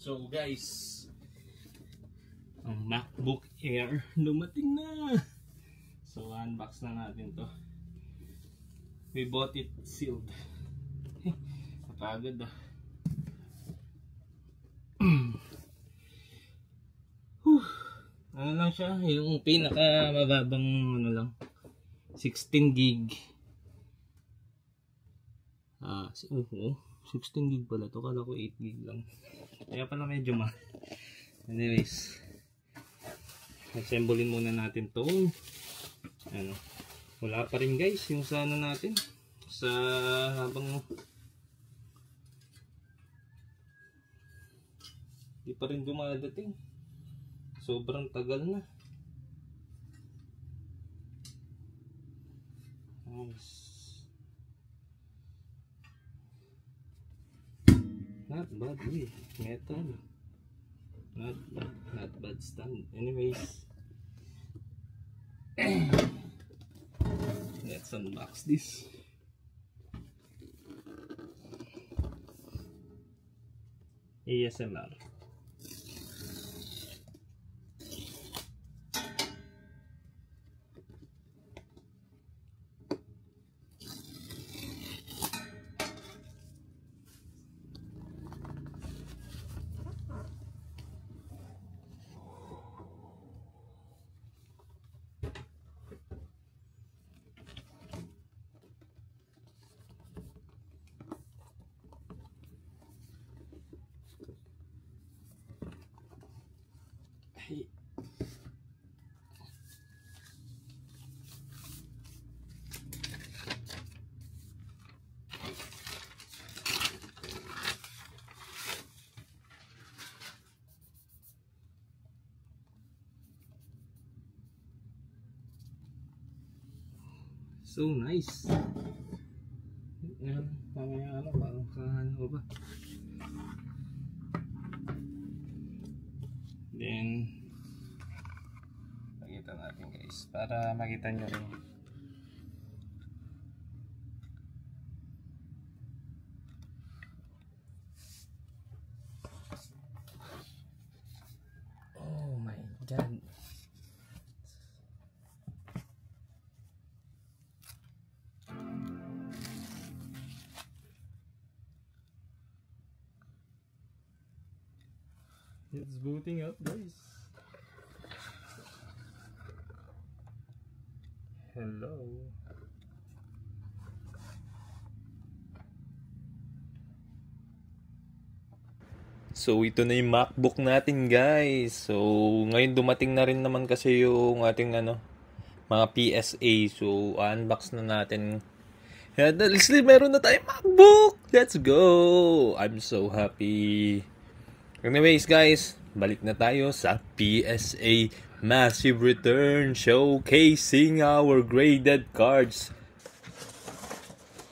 So guys, ang MacBook Air dumating na. So unbox na natin to. We bought it sealed. Napagod ah. Ano lang siya, yung pinaka mababang ano lang, 16 gig. 16 gig pala to, kala ko 8 gig lang. Kaya pala medyo mahal. Anyways, assemblein muna natin to. Ano, wala pa rin guys yung sa ano natin, sa habang di pa rin dumadating. Sobrang tagal na. Nice. Not bad, metal. Not bad stand. Anyways, let's unbox this. ASMR. So nice. Yan, mamaya ano, parang kahano ba? Then, pakita natin guys, para makita nyo rin. Oh my god. It's booting up guys. Hello. So ito na yung MacBook natin guys. So ngayon dumating na rin naman kasi yung ating ano, mga PSA. So unbox na natin. At least meron na tayong MacBook. Let's go. I'm so happy. Anyways guys, balik na tayo sa PSA Massive Return, showcasing our graded cards.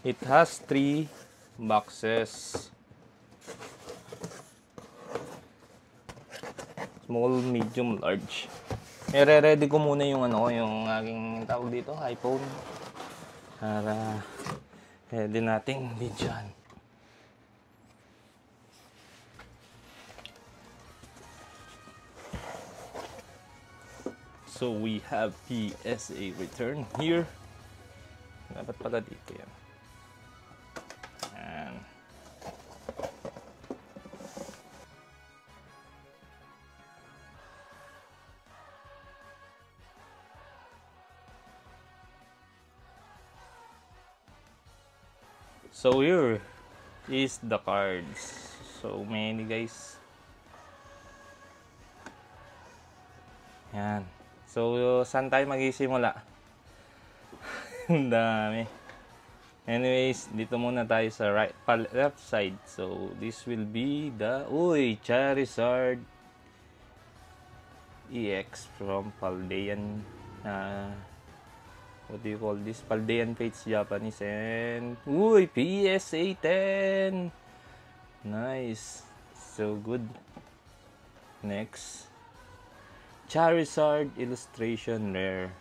It has 3 boxes. Small, medium, large. I-ready ko muna yung ano, yung aking tawag dito, iPhone. Para ready nating bidyan. So we have PSA return here. Dapat pala dito yan. And so here is the cards. So many guys. Yan. So, saan tayo mag-isimula? Ang dami. Anyways, dito muna tayo sa left side. So, this will be the Charizard EX from Paldean. What do you call this? Paldean Fates Japanese. And PSA 10. Nice. So good. Next, Charizard Illustration Rare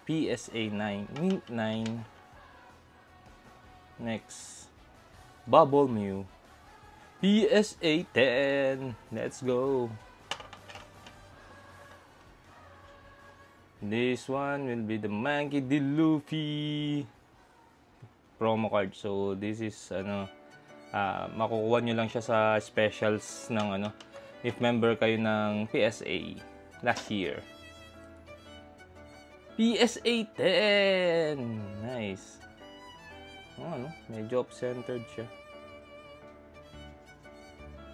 PSA 9 Mint 9. Next, Bubble Mew PSA 10. Let's go. This one will be the Monkey D. Luffy promo card. So this is makukuha nyo lang siya sa specials ng if member kayo ng PSA last year. PSA 10. Nice. Medyo off-centered siya.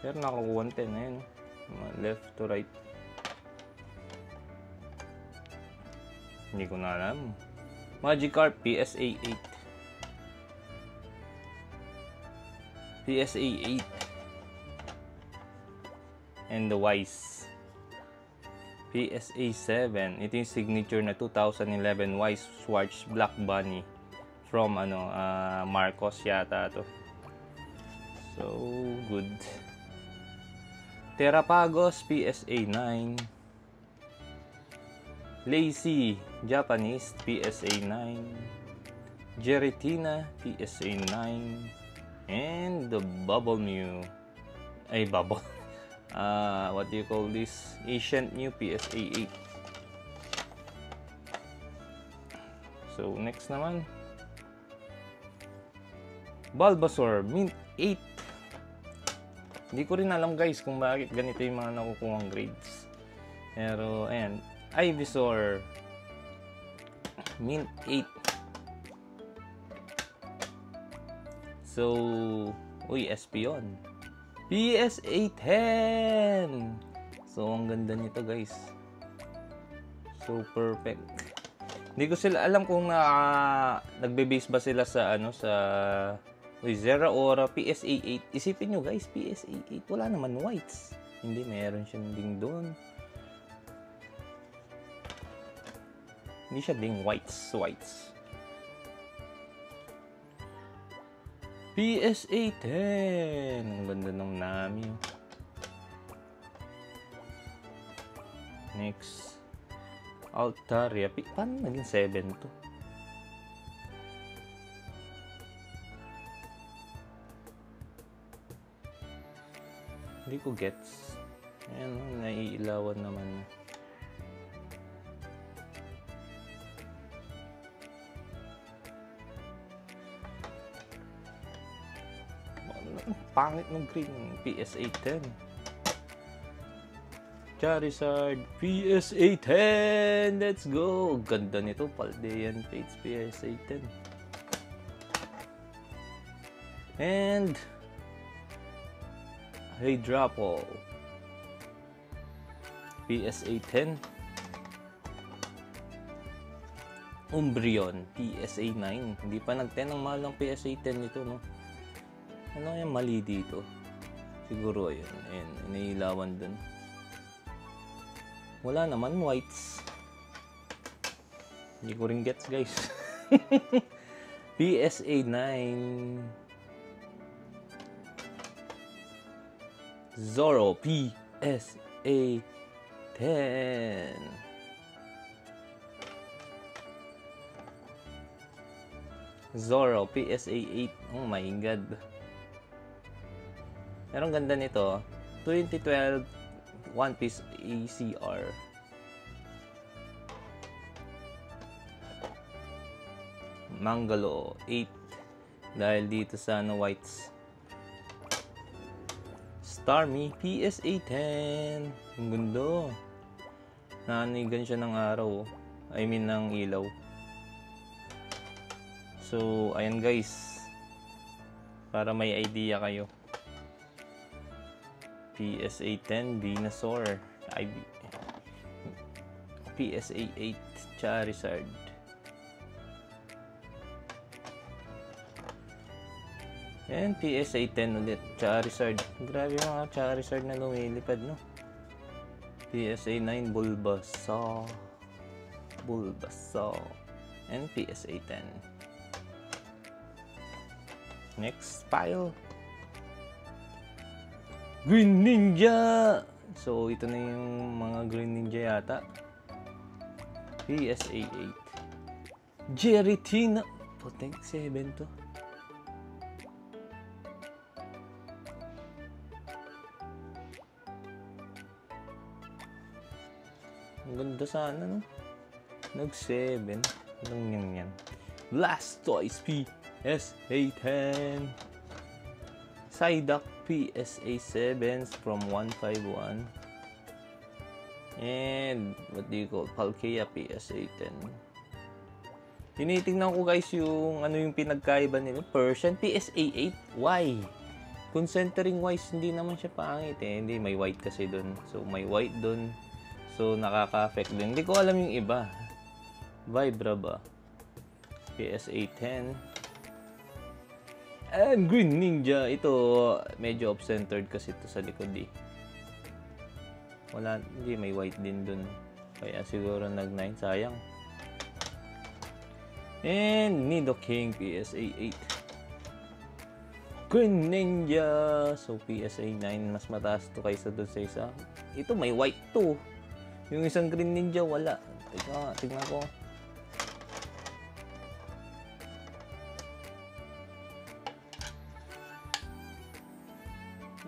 Pero nakakuha 10 na yun. Left to right. Hindi ko na alam. Magikarp PSA 8. PSA 8. And the Wise. PSA 7. Ito yung signature na 2011 Wise Schwartz Black Bunny. From Marcos yata to. So good. Terrapagos PSA 9. Lazy Japanese PSA 9. Geratina PSA 9. And the Bubble Mew. Bubble. What do you call this? Ancient New PSA 8. So next naman, Bulbasaur Mint 8. Hindi ko rin alam guys kung bakit ganito yung mga nakukuhang grades. Pero ayan, Ivysaur Mint 8. So, SP yun. PSA 10. So, ang ganda nito guys. So, perfect. Hindi ko sila alam kung nagbe-base ba sila sa Zeraora PSA 8. Isipin nyo guys, PSA 8 wala naman whites. Hindi, meron siya ding doon. Hindi siya ding whites. PSA 10. Ang ganda ng Nami. Next, Altaria. Paano naging 7 to? Hindi ko gets. Ayan, naiilawan naman. Pangit ng green. PSA 10. Charizard PSA 10. Let's go. Ganda nito. Paldean Fates PSA 10. And Hydrapple PSA 10. Umbreon PSA 9. Hindi pa nag-10 ang mahal ng PSA 10 nito, no? Ano yung mali dito? Siguro yun. Ayan, iniilawan dun. Wala naman whites. Hindi ko rin gets guys. PSA 9. Zoro PSA 10. Zoro PSA 8. Oh my god. Pero ang ganda nito, 2012 One Piece ACR. Mangalo 8 dahil dito sa whites. Starmie PSA 10. Ang ganda. Nanigan siya ng araw. I mean ng ilaw. So ayan guys, para may idea kayo. PSA 10 Venusaur. PSA 8 Charizard. And PSA 10 ulit Charizard. Grabe mga Charizard na lumilipad, no? PSA 9 Bulbasaur. And PSA 10. Next pile, Green Ninja. So ito na yung mga Green Ninja yata. PSA 8. Geratina. Putek 7 to. Ang ganda sana, no? Nag-7. Anong yan? Blastoise PSA 10. Psyduck PSA 7 from 151. And what do you call? Palkia PSA 10. Tinitingnan ko guys yung ano yung pinagkaiba nila. Persian PSA 8. Why? Concentering wise, hindi naman siya pangit eh. Hindi, may white kasi dun. So, may white dun. So, nakaka-affect din. Hindi ko alam yung iba. Vibra ba? PSA 10. And Green Ninja. Ito, medyo off-centered kasi ito sa likod eh. Wala, hindi, may white din dun. Kaya siguro nag-9. Sayang. And Nidoking PSA 8. Green Ninja. So, PSA 9. Mas mataas to kaysa dun sa isa. Ito, may white to. Yung isang Green Ninja, wala. Teka, tignan ko.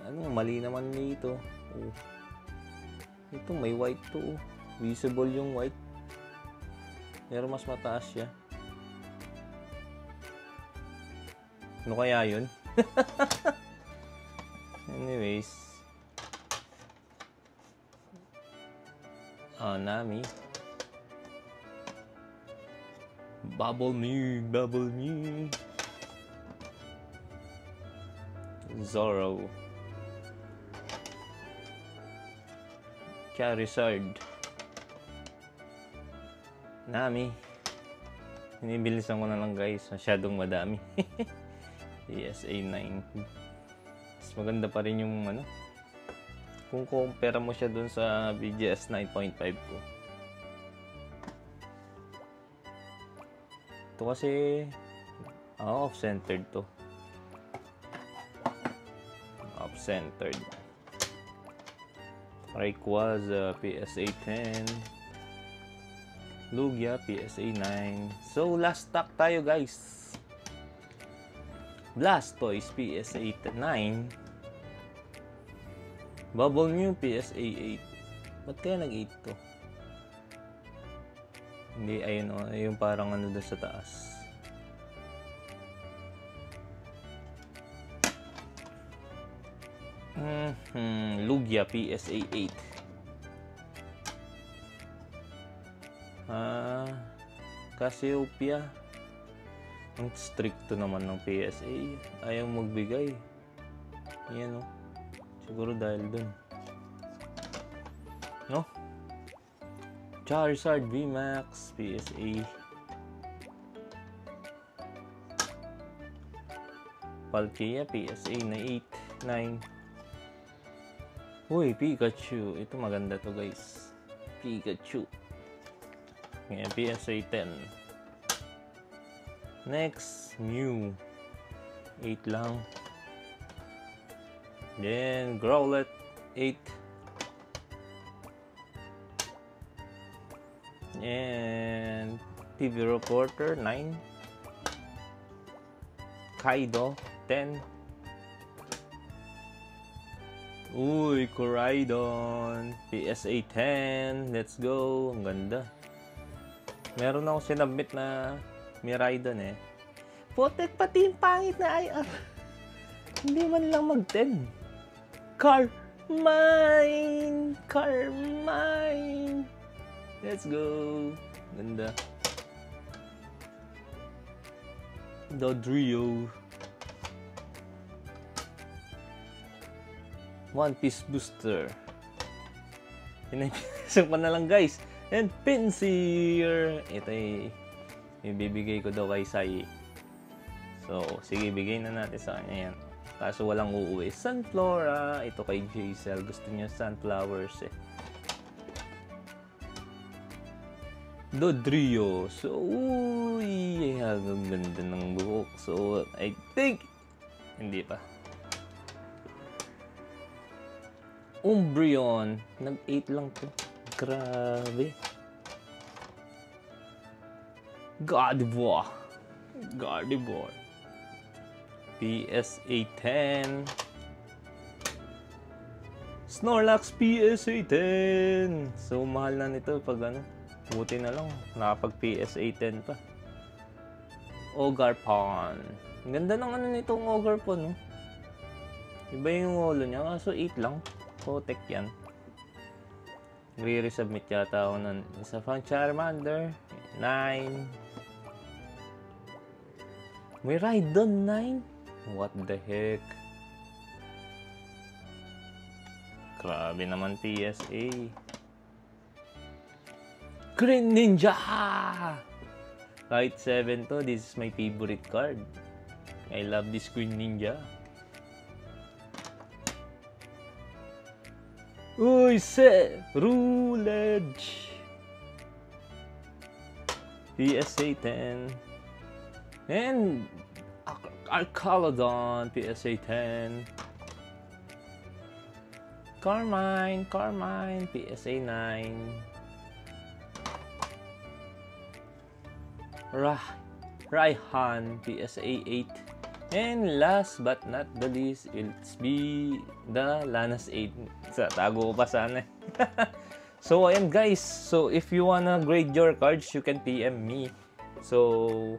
Ano, mali naman dito. Oh. Ito, may white to. Visible yung white. Pero mas mataas siya. Ano kaya yun? Anyways. Nami. Bubble me. Zoro. Charizard. Nami. Hinibilisan ko na lang guys. Masyadong madami. PSA 9. Mas maganda pa rin yung ano. Kung compare mo siya dun sa BGS 9.5 ko. Ito kasi off-centered to. Off-centered. Rayquaza PSA 10. Lugia PSA 9. So last stock tayo guys. Blastoise PSA 9. Bubble Mew PSA 8. Ba't kaya nag-8 to? Hindi, ayun o. Yung parang ano doon sa taas. Lugia PSA 8. Cassiopeia. Ang stricto naman ng PSA. Ayaw magbigay. Yan o. Siguro dahil dun. No? Charizard VMAX PSA. Palkia PSA na 8, 9. Uy, Pikachu. Ito maganda to guys. Pikachu. Ngayon, PSA 10. Next, Mew. 8 lang. Then, Growlithe. 8. And TV Reporter. 9. Kaido. 10. Uy, Koraidon. PSA 10. Let's go. Ang ganda. Meron ako sinabit na Miraidon eh. Potek pati yung pangit na IR. Hindi man lang mag-10. Carmine. Let's go. Ganda. Dodrio. One Piece Booster. Pinipasok pa na lang guys. And Pinsir. Ito ay ibibigay ko daw kay Sai. So, sige, bigay na natin sa kanya yan. Kaso walang uuwi. Sunflora. Ito kay J-Cell. Gusto niya sunflowers eh. Dodrio. So, uy. Ang ganda ng buhok. So, I think hindi pa. Umbreon. Nag-8 lang to. Grabe. Gardevoir. PSA 10. Snorlax PSA 10. So, mahal na nito pag ano. Buti na lang, nakapag PSA 10 pa. Ogarpon. Ang ganda ng ano nitong Ogarpon, no? Iba yung wolo niya, kaso 8 lang. Kotek yan. Re-resubmit yata ako ng isa pang Charmander. 9. May Rhydon 9? What the heck? Grabe naman PSA. Green Ninja! Kahit 7 to, this is my favorite card. I love this Green Ninja. Uy, Rulage! PSA 10. And Arcalodon, PSA 10. Carmine, PSA 9. Raihan, PSA 8. And last but not the least, it's be the Lanas 8. Tago ko pa sana. So, ayan guys. So, if you wanna grade your cards, you can PM me. So,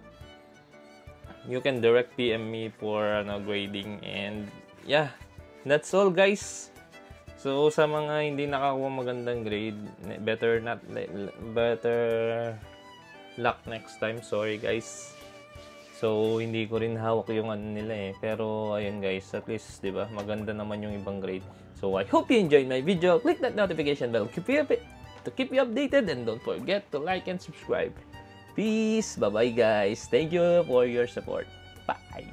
you can direct PM me for grading. And, yeah. That's all guys. So, sa mga hindi nakakuha magandang grade, better luck next time. Sorry guys. So, hindi ko rin hawak yung ano nila eh. Pero, ayun guys, at least, di ba, maganda naman yung ibang grade. So, I hope you enjoyed my video. Click that notification bell to keep you updated. And don't forget to like and subscribe. Peace. Bye-bye guys. Thank you for your support. Bye.